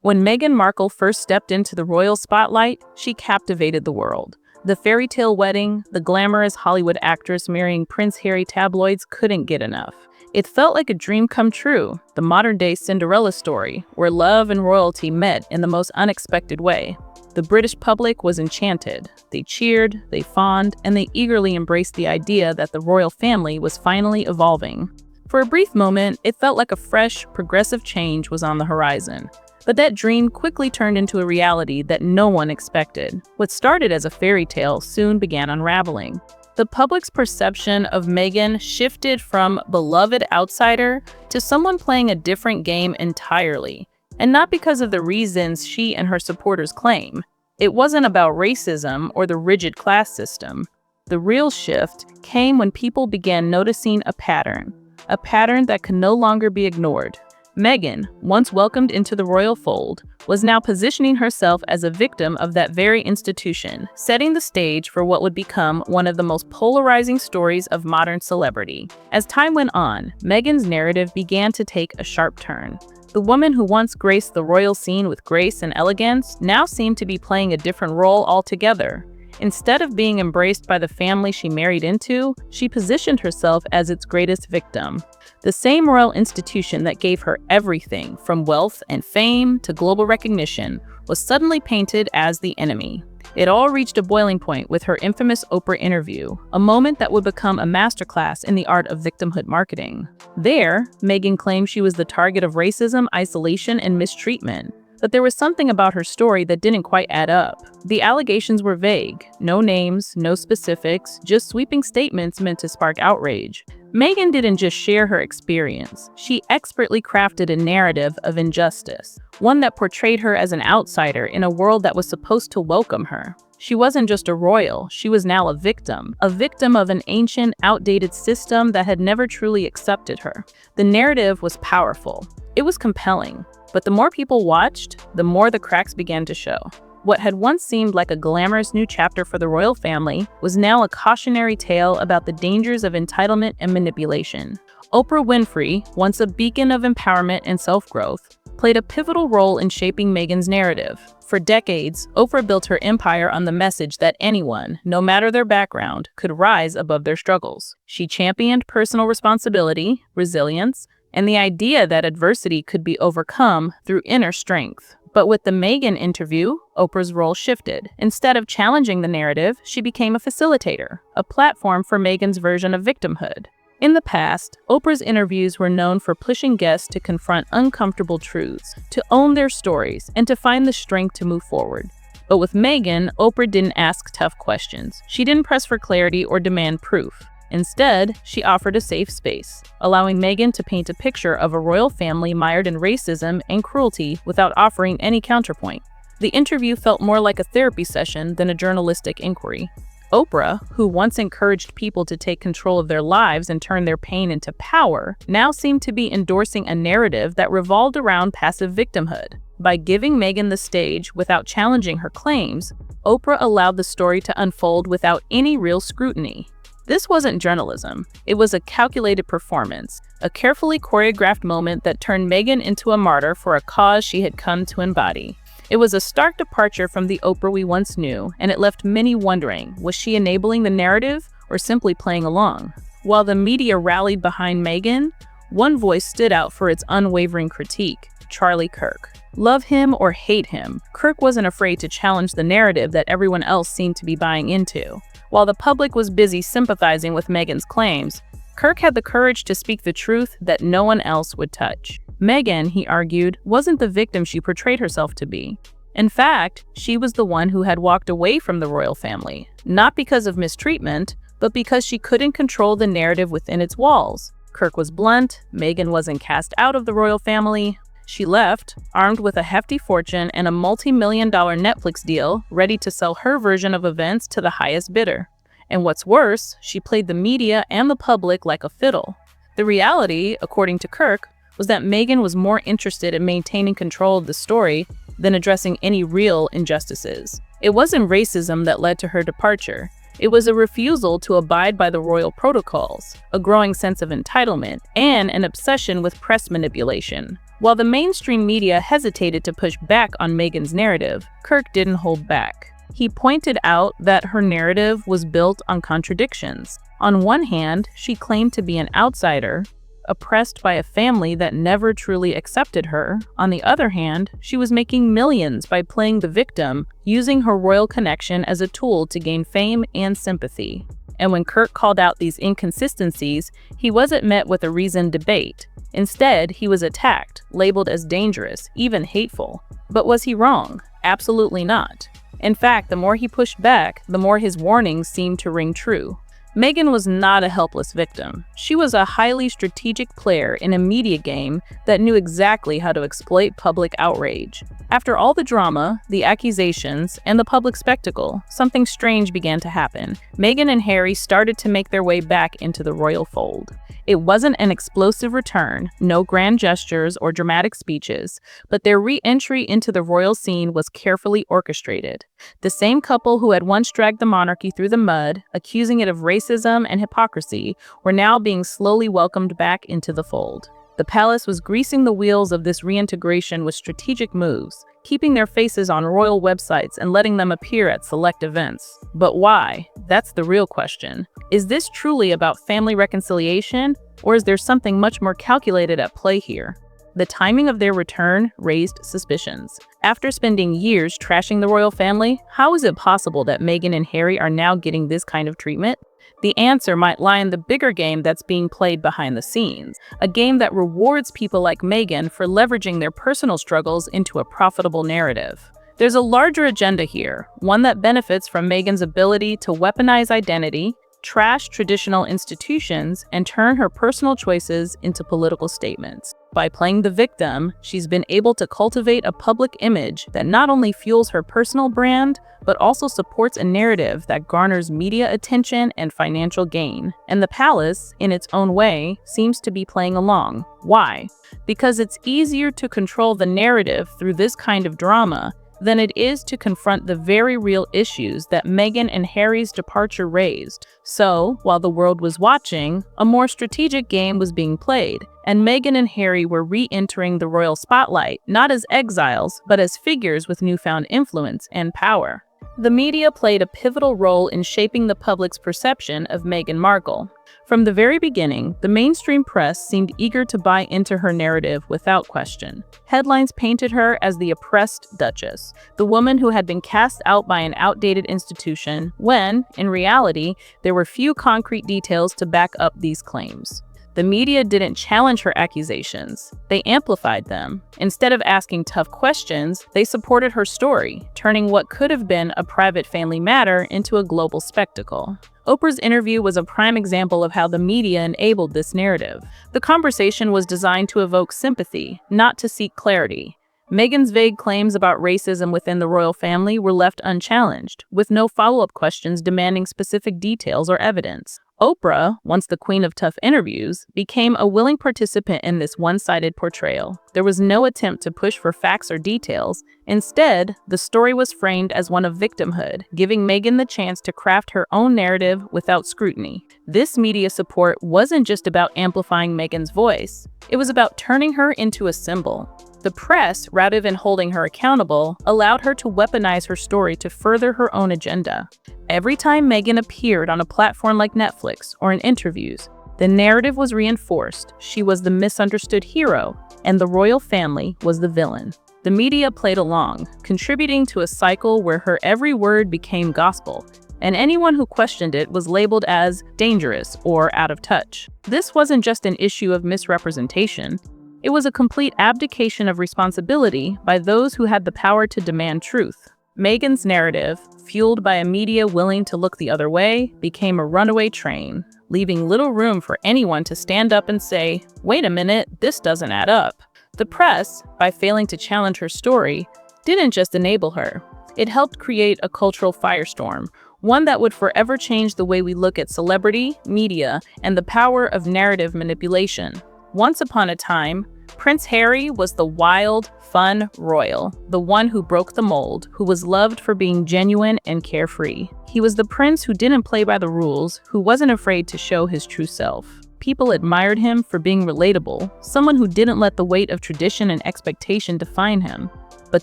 When Meghan Markle first stepped into the royal spotlight, she captivated the world. The fairy tale wedding, the glamorous Hollywood actress marrying Prince Harry tabloids couldn't get enough. It felt like a dream come true, the modern-day Cinderella story, where love and royalty met in the most unexpected way. The British public was enchanted. They cheered, they fawned, and they eagerly embraced the idea that the royal family was finally evolving. For a brief moment, it felt like a fresh, progressive change was on the horizon. But that dream quickly turned into a reality that no one expected. What started as a fairy tale soon began unraveling. The public's perception of Meghan shifted from beloved outsider to someone playing a different game entirely. And not because of the reasons she and her supporters claim. It wasn't about racism or the rigid class system. The real shift came when people began noticing a pattern that could no longer be ignored. Meghan, once welcomed into the royal fold, was now positioning herself as a victim of that very institution, setting the stage for what would become one of the most polarizing stories of modern celebrity. As time went on, Meghan's narrative began to take a sharp turn. The woman who once graced the royal scene with grace and elegance now seemed to be playing a different role altogether. Instead of being embraced by the family she married into, she positioned herself as its greatest victim. The same royal institution that gave her everything from wealth and fame to global recognition was suddenly painted as the enemy. It all reached a boiling point with her infamous Oprah interview, a moment that would become a masterclass in the art of victimhood marketing. There, Meghan claimed she was the target of racism, isolation, and mistreatment. But there was something about her story that didn't quite add up. The allegations were vague. No names, no specifics, just sweeping statements meant to spark outrage. Meghan didn't just share her experience. She expertly crafted a narrative of injustice, one that portrayed her as an outsider in a world that was supposed to welcome her. She wasn't just a royal, she was now a victim of an ancient, outdated system that had never truly accepted her. The narrative was powerful. It was compelling. But the more people watched, the more the cracks began to show. What had once seemed like a glamorous new chapter for the royal family was now a cautionary tale about the dangers of entitlement and manipulation. Oprah Winfrey, once a beacon of empowerment and self-growth, played a pivotal role in shaping Meghan's narrative. For decades, Oprah built her empire on the message that anyone, no matter their background, could rise above their struggles. She championed personal responsibility, resilience, and the idea that adversity could be overcome through inner strength. But with the Meghan interview, Oprah's role shifted. Instead of challenging the narrative, she became a facilitator, a platform for Meghan's version of victimhood. In the past, Oprah's interviews were known for pushing guests to confront uncomfortable truths, to own their stories, and to find the strength to move forward. But with Meghan, Oprah didn't ask tough questions. She didn't press for clarity or demand proof. Instead, she offered a safe space, allowing Meghan to paint a picture of a royal family mired in racism and cruelty without offering any counterpoint. The interview felt more like a therapy session than a journalistic inquiry. Oprah, who once encouraged people to take control of their lives and turn their pain into power, now seemed to be endorsing a narrative that revolved around passive victimhood. By giving Meghan the stage without challenging her claims, Oprah allowed the story to unfold without any real scrutiny. This wasn't journalism. It was a calculated performance, a carefully choreographed moment that turned Meghan into a martyr for a cause she had come to embody. It was a stark departure from the Oprah we once knew, and it left many wondering, was she enabling the narrative or simply playing along? While the media rallied behind Meghan, one voice stood out for its unwavering critique: Charlie Kirk. Love him or hate him, Kirk wasn't afraid to challenge the narrative that everyone else seemed to be buying into. While the public was busy sympathizing with Meghan's claims, Kirk had the courage to speak the truth that no one else would touch. Meghan, he argued, wasn't the victim she portrayed herself to be. In fact, she was the one who had walked away from the royal family, not because of mistreatment, but because she couldn't control the narrative within its walls. Kirk was blunt, Meghan wasn't cast out of the royal family. She left, armed with a hefty fortune and a multi-million-dollar Netflix deal, ready to sell her version of events to the highest bidder. And what's worse, she played the media and the public like a fiddle. The reality, according to Kirk, was that Meghan was more interested in maintaining control of the story than addressing any real injustices. It wasn't racism that led to her departure. It was a refusal to abide by the royal protocols, a growing sense of entitlement, and an obsession with press manipulation. While the mainstream media hesitated to push back on Meghan's narrative, Kirk didn't hold back. He pointed out that her narrative was built on contradictions. On one hand, she claimed to be an outsider, oppressed by a family that never truly accepted her. On the other hand, she was making millions by playing the victim, using her royal connection as a tool to gain fame and sympathy. And when Kirk called out these inconsistencies, he wasn't met with a reasoned debate. Instead, he was attacked, labeled as dangerous, even hateful. But was he wrong? Absolutely not. In fact, the more he pushed back, the more his warnings seemed to ring true. Meghan was not a helpless victim. She was a highly strategic player in a media game that knew exactly how to exploit public outrage. After all the drama, the accusations, and the public spectacle, something strange began to happen. Meghan and Harry started to make their way back into the royal fold. It wasn't an explosive return, no grand gestures or dramatic speeches, but their re-entry into the royal scene was carefully orchestrated. The same couple who had once dragged the monarchy through the mud, accusing it of racism and hypocrisy, were now being slowly welcomed back into the fold. The palace was greasing the wheels of this reintegration with strategic moves, keeping their faces on royal websites and letting them appear at select events. But why? That's the real question. Is this truly about family reconciliation, or is there something much more calculated at play here? The timing of their return raised suspicions. After spending years trashing the royal family, how is it possible that Meghan and Harry are now getting this kind of treatment? The answer might lie in the bigger game that's being played behind the scenes, a game that rewards people like Meghan for leveraging their personal struggles into a profitable narrative. There's a larger agenda here, one that benefits from Meghan's ability to weaponize identity, trash traditional institutions, and turn her personal choices into political statements. By playing the victim, she's been able to cultivate a public image that not only fuels her personal brand, but also supports a narrative that garners media attention and financial gain. And the palace, in its own way, seems to be playing along. Why? Because it's easier to control the narrative through this kind of drama than it is to confront the very real issues that Meghan and Harry's departure raised. So, while the world was watching, a more strategic game was being played, and Meghan and Harry were re-entering the royal spotlight, not as exiles, but as figures with newfound influence and power. The media played a pivotal role in shaping the public's perception of Meghan Markle. From the very beginning, the mainstream press seemed eager to buy into her narrative without question. Headlines painted her as the oppressed duchess, the woman who had been cast out by an outdated institution, when, in reality, there were few concrete details to back up these claims. The media didn't challenge her accusations, they amplified them. Instead of asking tough questions, they supported her story, turning what could have been a private family matter into a global spectacle. Oprah's interview was a prime example of how the media enabled this narrative. The conversation was designed to evoke sympathy, not to seek clarity. Meghan's vague claims about racism within the royal family were left unchallenged, with no follow-up questions demanding specific details or evidence. Oprah, once the queen of tough interviews, became a willing participant in this one-sided portrayal. There was no attempt to push for facts or details. Instead, the story was framed as one of victimhood, giving Meghan the chance to craft her own narrative without scrutiny. This media support wasn't just about amplifying Meghan's voice. It was about turning her into a symbol. The press, rather than holding her accountable, allowed her to weaponize her story to further her own agenda. Every time Meghan appeared on a platform like Netflix or in interviews, the narrative was reinforced. She was the misunderstood hero, and the royal family was the villain. The media played along, contributing to a cycle where her every word became gospel, and anyone who questioned it was labeled as dangerous or out of touch. This wasn't just an issue of misrepresentation. It was a complete abdication of responsibility by those who had the power to demand truth. Meghan's narrative, fueled by a media willing to look the other way, became a runaway train, leaving little room for anyone to stand up and say, "Wait a minute, this doesn't add up." The press, by failing to challenge her story, didn't just enable her. It helped create a cultural firestorm, one that would forever change the way we look at celebrity, media, and the power of narrative manipulation. Once upon a time, Prince Harry was the wild, fun royal, the one who broke the mold, who was loved for being genuine and carefree. He was the prince who didn't play by the rules, who wasn't afraid to show his true self. people admired him for being relatable, someone who didn't let the weight of tradition and expectation define him. But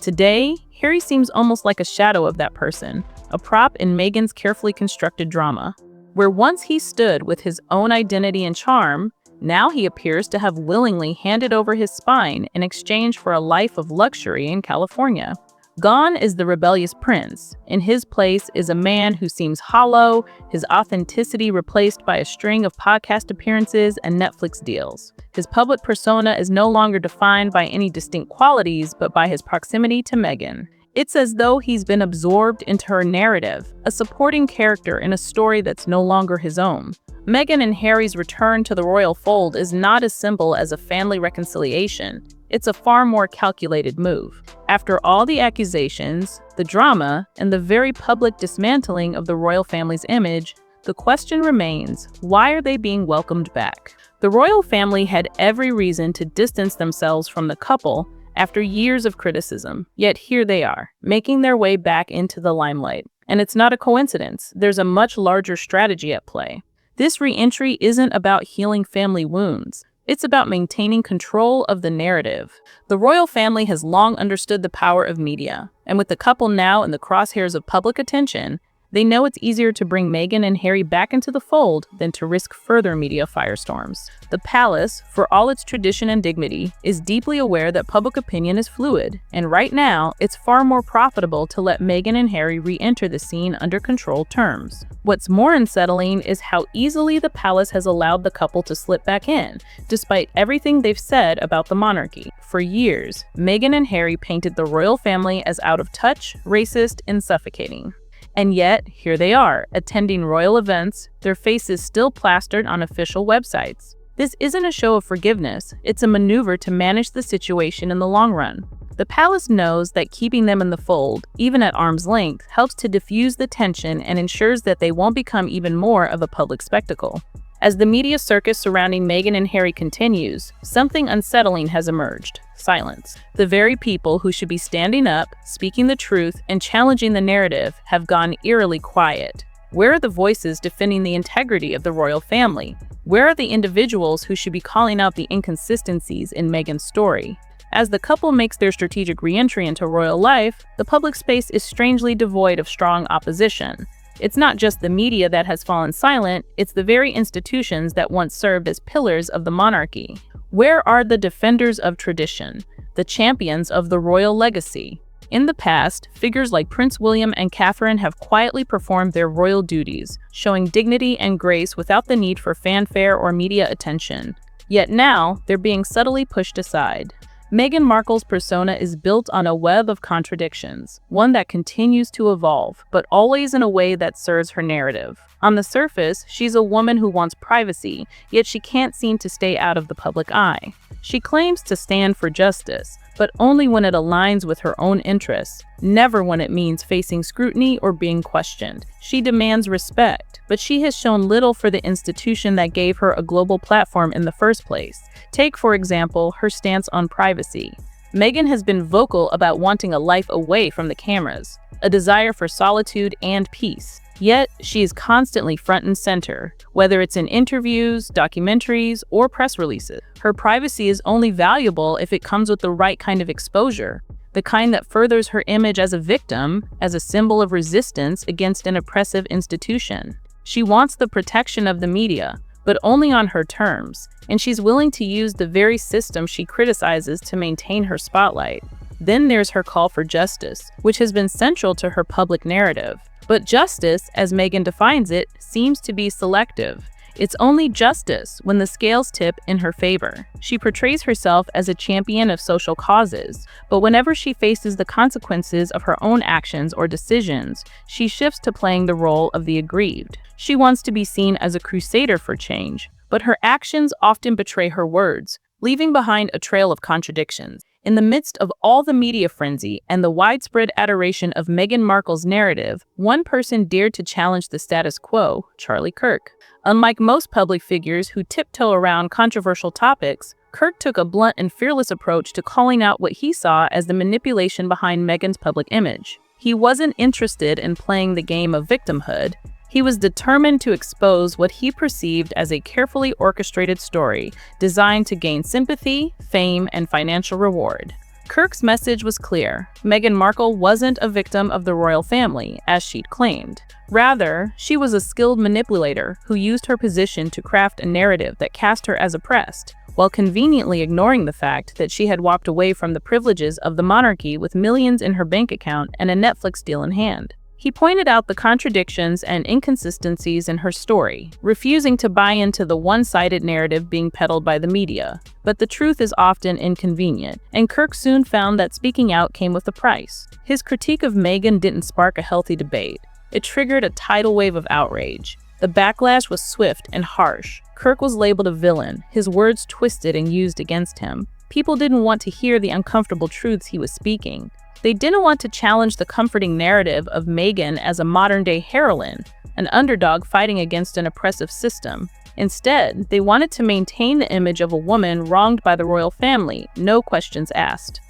today, Harry seems almost like a shadow of that person, a prop in Meghan's carefully constructed drama. Where once he stood with his own identity and charm, now he appears to have willingly handed over his spine in exchange for a life of luxury in California. Gone is the rebellious prince. In his place is a man who seems hollow, his authenticity replaced by a string of podcast appearances and Netflix deals. His public persona is no longer defined by any distinct qualities, but by his proximity to Meghan. It's as though he's been absorbed into her narrative, a supporting character in a story that's no longer his own. Meghan and Harry's return to the royal fold is not as simple as a family reconciliation. It's a far more calculated move. After all the accusations, the drama, and the very public dismantling of the royal family's image, the question remains, why are they being welcomed back? The royal family had every reason to distance themselves from the couple after years of criticism, yet here they are, making their way back into the limelight. And it's not a coincidence, there's a much larger strategy at play. This re-entry isn't about healing family wounds. It's about maintaining control of the narrative. The royal family has long understood the power of media, and with the couple now in the crosshairs of public attention, they know it's easier to bring Meghan and Harry back into the fold than to risk further media firestorms. The palace, for all its tradition and dignity, is deeply aware that public opinion is fluid, and right now, it's far more profitable to let Meghan and Harry re-enter the scene under controlled terms. What's more unsettling is how easily the palace has allowed the couple to slip back in, despite everything they've said about the monarchy. For years, Meghan and Harry painted the royal family as out of touch, racist, and suffocating. And yet, here they are, attending royal events, their faces still plastered on official websites. This isn't a show of forgiveness, it's a maneuver to manage the situation in the long run. The palace knows that keeping them in the fold, even at arm's length, helps to diffuse the tension and ensures that they won't become even more of a public spectacle. As the media circus surrounding Meghan and Harry continues, something unsettling has emerged: silence. The very people who should be standing up, speaking the truth, and challenging the narrative have gone eerily quiet. Where are the voices defending the integrity of the royal family? Where are the individuals who should be calling out the inconsistencies in Meghan's story? As the couple makes their strategic re-entry into royal life, the public space is strangely devoid of strong opposition. It's not just the media that has fallen silent, it's the very institutions that once served as pillars of the monarchy. Where are the defenders of tradition, the champions of the royal legacy? In the past, figures like Prince William and Catherine have quietly performed their royal duties, showing dignity and grace without the need for fanfare or media attention. Yet now, they're being subtly pushed aside. Meghan Markle's persona is built on a web of contradictions, one that continues to evolve, but always in a way that serves her narrative. On the surface, she's a woman who wants privacy, yet she can't seem to stay out of the public eye. She claims to stand for justice, but only when it aligns with her own interests, never when it means facing scrutiny or being questioned. She demands respect, but she has shown little for the institution that gave her a global platform in the first place. Take, for example, her stance on privacy. Meghan has been vocal about wanting a life away from the cameras, a desire for solitude and peace. Yet, she is constantly front and center, whether it's in interviews, documentaries, or press releases. Her privacy is only valuable if it comes with the right kind of exposure, the kind that furthers her image as a victim, as a symbol of resistance against an oppressive institution. She wants the protection of the media, but only on her terms, and she's willing to use the very system she criticizes to maintain her spotlight. Then there's her call for justice, which has been central to her public narrative. But justice, as Meghan defines it, seems to be selective. It's only justice when the scales tip in her favor. She portrays herself as a champion of social causes, but whenever she faces the consequences of her own actions or decisions, she shifts to playing the role of the aggrieved. She wants to be seen as a crusader for change, but her actions often betray her words, leaving behind a trail of contradictions. In the midst of all the media frenzy and the widespread adoration of Meghan Markle's narrative, one person dared to challenge the status quo: Charlie Kirk. Unlike most public figures who tiptoe around controversial topics, Kirk took a blunt and fearless approach to calling out what he saw as the manipulation behind Meghan's public image. He wasn't interested in playing the game of victimhood. He was determined to expose what he perceived as a carefully orchestrated story designed to gain sympathy, fame, and financial reward. Kirk's message was clear. Meghan Markle wasn't a victim of the royal family, as she'd claimed. Rather, she was a skilled manipulator who used her position to craft a narrative that cast her as oppressed, while conveniently ignoring the fact that she had walked away from the privileges of the monarchy with millions in her bank account and a Netflix deal in hand. He pointed out the contradictions and inconsistencies in her story, refusing to buy into the one-sided narrative being peddled by the media. But the truth is often inconvenient, and Kirk soon found that speaking out came with a price. His critique of Meghan didn't spark a healthy debate. It triggered a tidal wave of outrage. The backlash was swift and harsh. Kirk was labeled a villain, his words twisted and used against him. People didn't want to hear the uncomfortable truths he was speaking. They didn't want to challenge the comforting narrative of Meghan as a modern-day heroine, an underdog fighting against an oppressive system. Instead, they wanted to maintain the image of a woman wronged by the royal family, no questions asked.